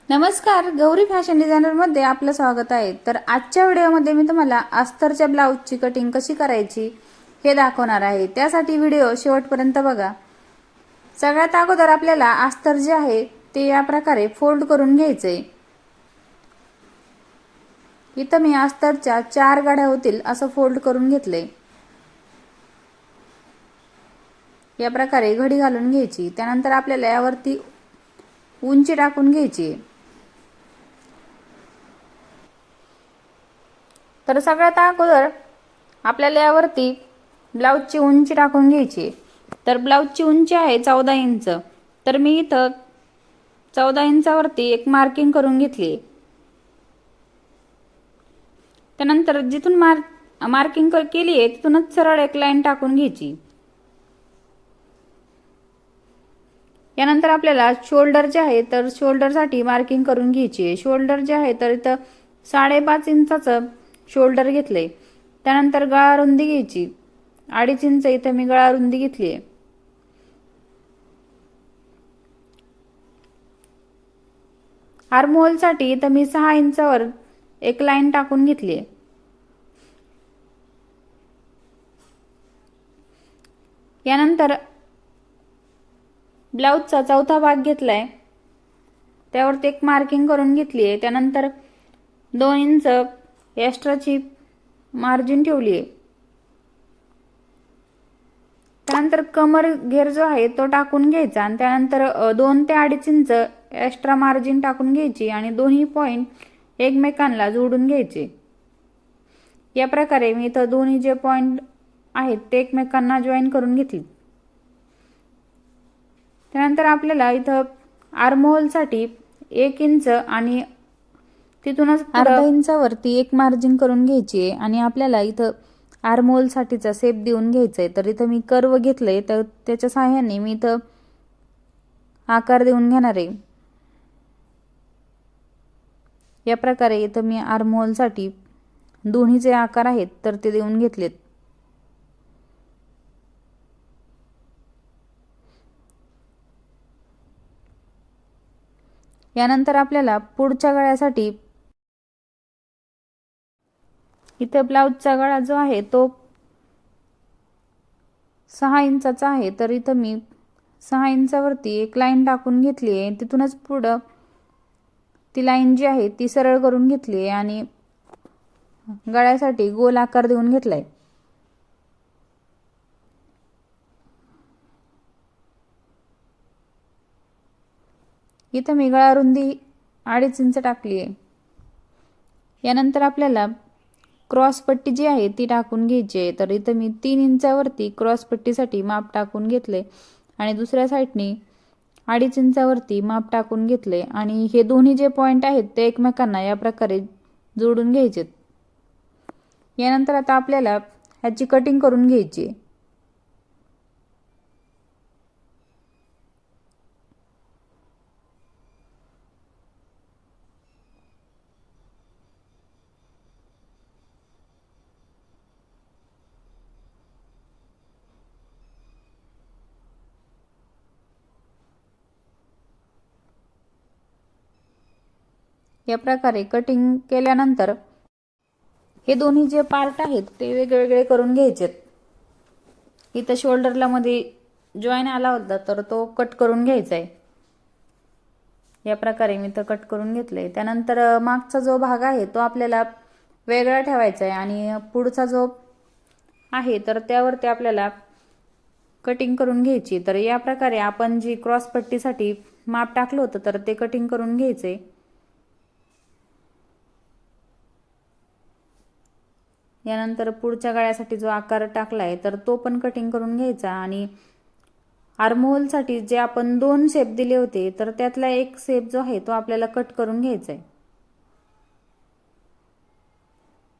नमस्कार, गौरी फॅशन डिझायनरमध्ये आपलं स्वागत आहे। तर आजच्या व्हिडिओमध्ये मी तुम्हाला अस्तरच्या ब्लाऊजची कटिंग कशी करायची हे दाखवणार आहे। त्यासाठी व्हिडिओ शेवटपर्यंत बघा। सगळ्यात अगोदर आपल्याला अस्तर जे आहे ते या प्रकारे फोल्ड करून घ्यायचे। इथं मी अस्तरच्या 4 गाड्या होतील असं फोल्ड करून घेतले। या प्रकारे घडी घालून घ्यायची। त्यानंतर आपल्याला यावरती उंची टाकून घ्यायची। तर सगळ्यात अगोदर आपल्याला यावरती ब्लाऊजची उंची टाकून घ्यायची। तर ब्लाऊजची उंची आहे 14 इंच। तर मी इथं 14 इंचावरती एक मार्किंग करून घेतली। त्यानंतर जिथून मार्किंग केली आहे तिथूनच सरळ एक लाईन टाकून घ्यायची। यानंतर आपल्याला शोल्डर जे आहे तर शोल्डरसाठी मार्किंग करून घ्यायची आहे। शोल्डर जे आहे तर इथं 5.5 इंचाचं शोल्डर घेतले। त्यानंतर गळा रुंदी घ्यायची। 2.5 इंच इथे मी गळा रुंदी घेतली आहे। आर्महोलसाठी इथं मी 6 इंचावर एक लाईन टाकून घेतली आहे। यानंतर ब्लाऊजचा चौथा भाग घेतलाय, त्यावरती एक मार्किंग करून घेतली आहे। त्यानंतर 2 इंच एक्स्ट्राची मार्जिन ठेवली आहे। त्यानंतर कमर घेर जो आहे तो टाकून घ्यायचा आणि त्यानंतर 2 ते 2.5 इंच एक्स्ट्रा मार्जिन टाकून घ्यायची आणि दोन्ही पॉइंट एकमेकांना जोडून घ्यायचे। या प्रकारे मी इथं दोन्ही जे पॉइंट आहेत ते एकमेकांना जॉईन करून घेतली। त्यानंतर आपल्याला इथं आर्महोलसाठी 1 इंच आणि तिथूनच अर्धा इंचावरती एक मार्जिन करून घ्यायची आहे आणि आपल्याला इथं आर्महोल साठीचा शेप देऊन घ्यायचा आहे। तर इथं मी कर्व घेतलंय, तर त्याच्या सहाय्याने मी इथं आकार देऊन घेणार आहे। या प्रकारे इथं मी आर्महोल साठी दोन्ही जे आकार आहेत तर ते देऊन घेतलेत। यानंतर आपल्याला पुढच्या गळ्यासाठी इथे ब्लाऊजचा गळा जो आहे तो 6 इंचाचा आहे। तर इथं मी 6 इंचावरती एक लाईन टाकून घेतली आहे। तिथूनच पुढं ती लाईन जी आहे ती सरळ करून घेतली आहे आणि गळ्यासाठी गोल आकार देऊन घेतलाय। इथं मी गळा रुंदी 2.5 इंच टाकली आहे। यानंतर आपल्याला क्रॉस पट्टी जी आहे ती टाकून घ्यायची आहे। तर इथं मी 3 इंचावरती क्रॉस पट्टीसाठी माप टाकून घेतले आणि दुसऱ्या साईडने 2.5 इंचावरती माप टाकून घेतले आणि हे दोन्ही जे पॉइंट आहेत ते एकमेकांना या प्रकारे जोडून घ्यायचे। यानंतर आता आपल्याला ह्याची कटिंग करून घ्यायची आहे। या प्रकारे कटिंग केल्यानंतर हे दोन्ही जे पार्ट आहेत ते वेगवेगळे करून घ्यायचे। इथं शोल्डरला मध्ये जॉईन आला होता तर तो कट करून घ्यायचा आहे। या प्रकारे मी तो कट करून घेतले। त्यानंतर मागचा जो भाग आहे तो आपल्याला वेगळा ठेवायचा आहे आणि पुढचा जो आहे तर त्यावरती आपल्याला कटिंग करून घ्यायची। तर या प्रकारे आपण जी क्रॉस पट्टीसाठी माप टाकलं होतं तर ते कटिंग करून घ्यायचे। यानंतर पुढच्या गळ्यासाठी जो आकार टाकलाय तर तो पण कटिंग करून घ्यायचा आणि आर्महोल साठी जे आपण 2 शेप दिले होते तर त्यातला एक शेप जो आहे तो आपल्याला कट करून घ्यायचा आहे।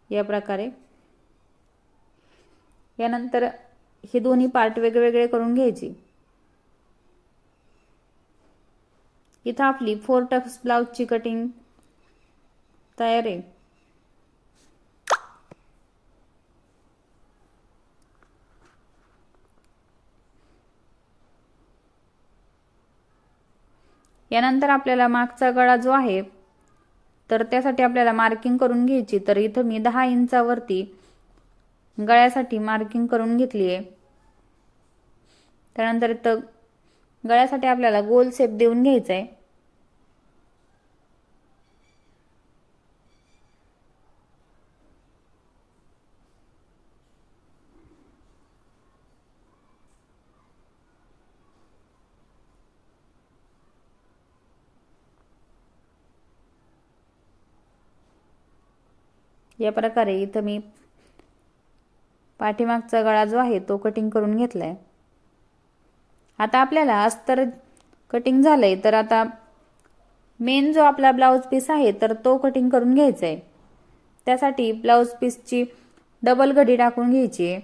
या प्रकारे यानंतर हे दोन्ही पार्ट वेगवेगळे करून घ्यायचे। इथं आपली 4 टक्स ब्लाऊजची कटिंग तयार आहे। यानंतर आपल्याला मागचा गळा जो आहे तर त्यासाठी आपल्याला मार्किंग करून घ्यायची। तर इथं मी 10 इंचावरती गळ्यासाठी मार्किंग करून घेतली आहे। त्यानंतर इथं गळ्यासाठी आपल्याला गोल शेप देऊन घ्यायचा आहे। या प्रकारे इथं मी पाठीमागचा गळा जो आहे तो कटिंग करून घेतलाय। आता आपल्याला अस्तर कटिंग झालंय तर आता मेन जो आपला ब्लाउज पीस आहे तर तो कटिंग करून घ्यायचा आहे। त्यासाठी ब्लाउज पीसची डबल घडी टाकून घ्यायची आहे।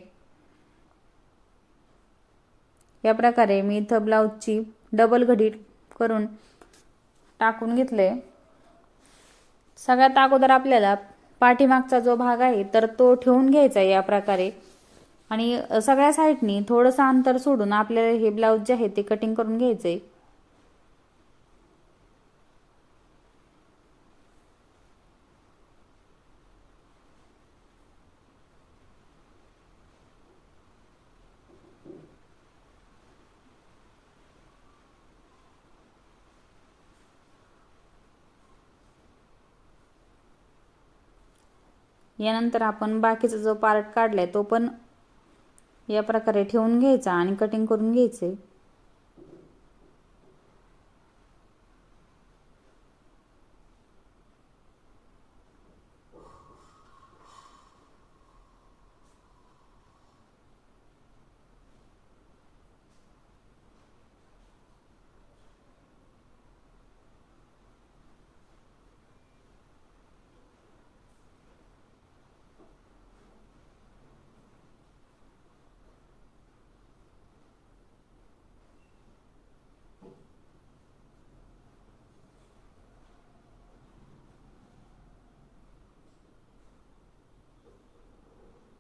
या प्रकारे मी इथं ब्लाउजची डबल घडी करून टाकून घेतले। सगळ्यात अगोदर आपल्याला पाठीमागचा जो भाग आहे तर तो ठेवून घ्यायचा या प्रकारे आणि सगळ्या साइडनी थोडंसं अंतर सोडून आपल्याला हे ब्लाउज जे आहे ते कटिंग करून घ्यायचे। यानंतर आपण बाकीचा जो पार्ट काढलाय तो पण या प्रकारे ठेवून घ्यायचा आणि कटिंग करून घ्यायचे।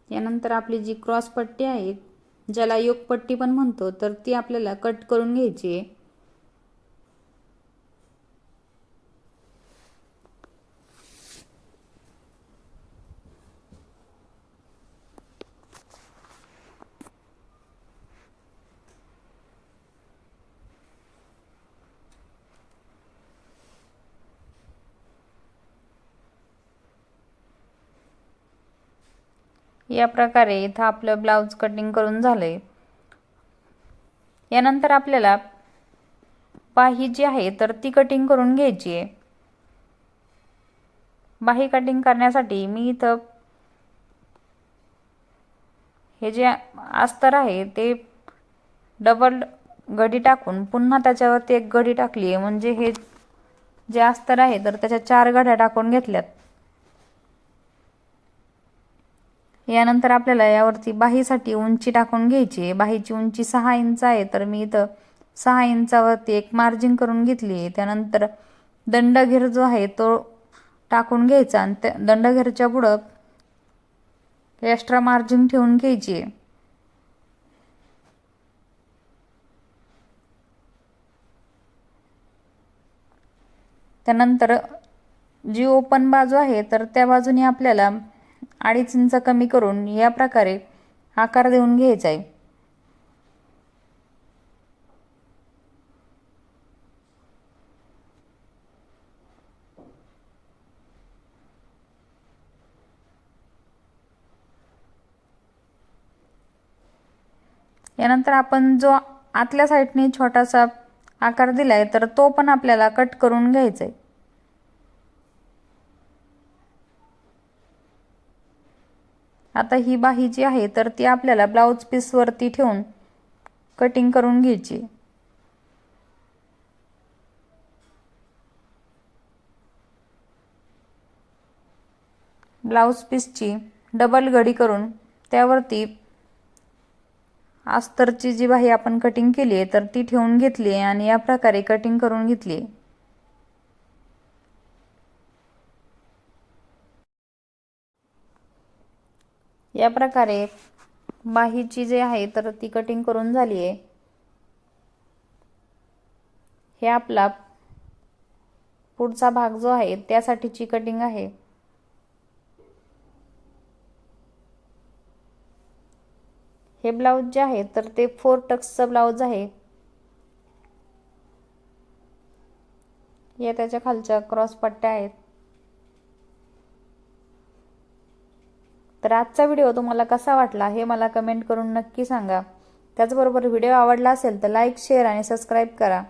यानंतर आपली जी क्रॉस पट्टी आहे ज्याला योक पट्टी पण म्हणतो तर ती आपल्याला कट करून घ्यायची आहे। या प्रकारे इथं आपलं ब्लाउज कटिंग करून झालंय। यानंतर आपल्याला बाही जी आहे तर ती कटिंग करून घ्यायची आहे। बाही कटिंग करण्यासाठी मी इथं हे जे अस्तर आहे ते डबल घडी टाकून पुन्हा त्याच्यावरती एक घडी टाकली आहे, म्हणजे हे जे अस्तर आहे तर त्याच्या 4 घड्या टाकून घेतल्यात। यानंतर आपल्याला यावरती बाहीसाठी उंची टाकून घ्यायची आहे। बाहीची उंची 6 इंच आहे तर मी इथं 6 इंचावरती एक मार्जिन करून घेतली आहे। त्यानंतर दंडघेर जो आहे तो टाकून घ्यायचा आणि त्या दंडघेरच्या पुढं एक्स्ट्रा मार्जिन ठेवून घ्यायची आहे। त्यानंतर जी ओपन बाजू आहे तर त्या बाजूने आपल्याला 2.5 इंच कमी करून या प्रकारे आकार देऊन घ्यायचा आहे। यानंतर आपण जो आतल्या साइडने छोटासा आकार दिलाय तर तो पण आपल्याला कट करून घ्यायचा आहे। आता ही बाही जी आहे तर ती आपल्याला ब्लाउज पीस वरती ठेवून कटिंग करून घ्यायची। ब्लाउज पीसची डबल घडी करून त्यावरती अस्तरची जी बाही आपण कटिंग केली आहे तर ती ठेवून घेतली आहे आणि या प्रकारे कटिंग करून घेतली आहे। या प्रकारे बाहीची जी आहे तर ती कटिंग करून झाली आहे। हे आपला पुढचा भाग जो आहे त्यासाठीची कटिंग आहे. हे ब्लाऊज जे आहे तर ते 4 टक्सचं ब्लाऊज आहे. या त्याच्या खालच्या क्रॉस पट्ट्या आहेत. तर आजचा व्हिडिओ तुम्हाला कसा वाटला हे मला कमेंट करून नक्की सांगा. त्याचबरोबर व्हिडिओ आवडला असेल तर लाईक, शेअर आणि सबस्क्राईब करा.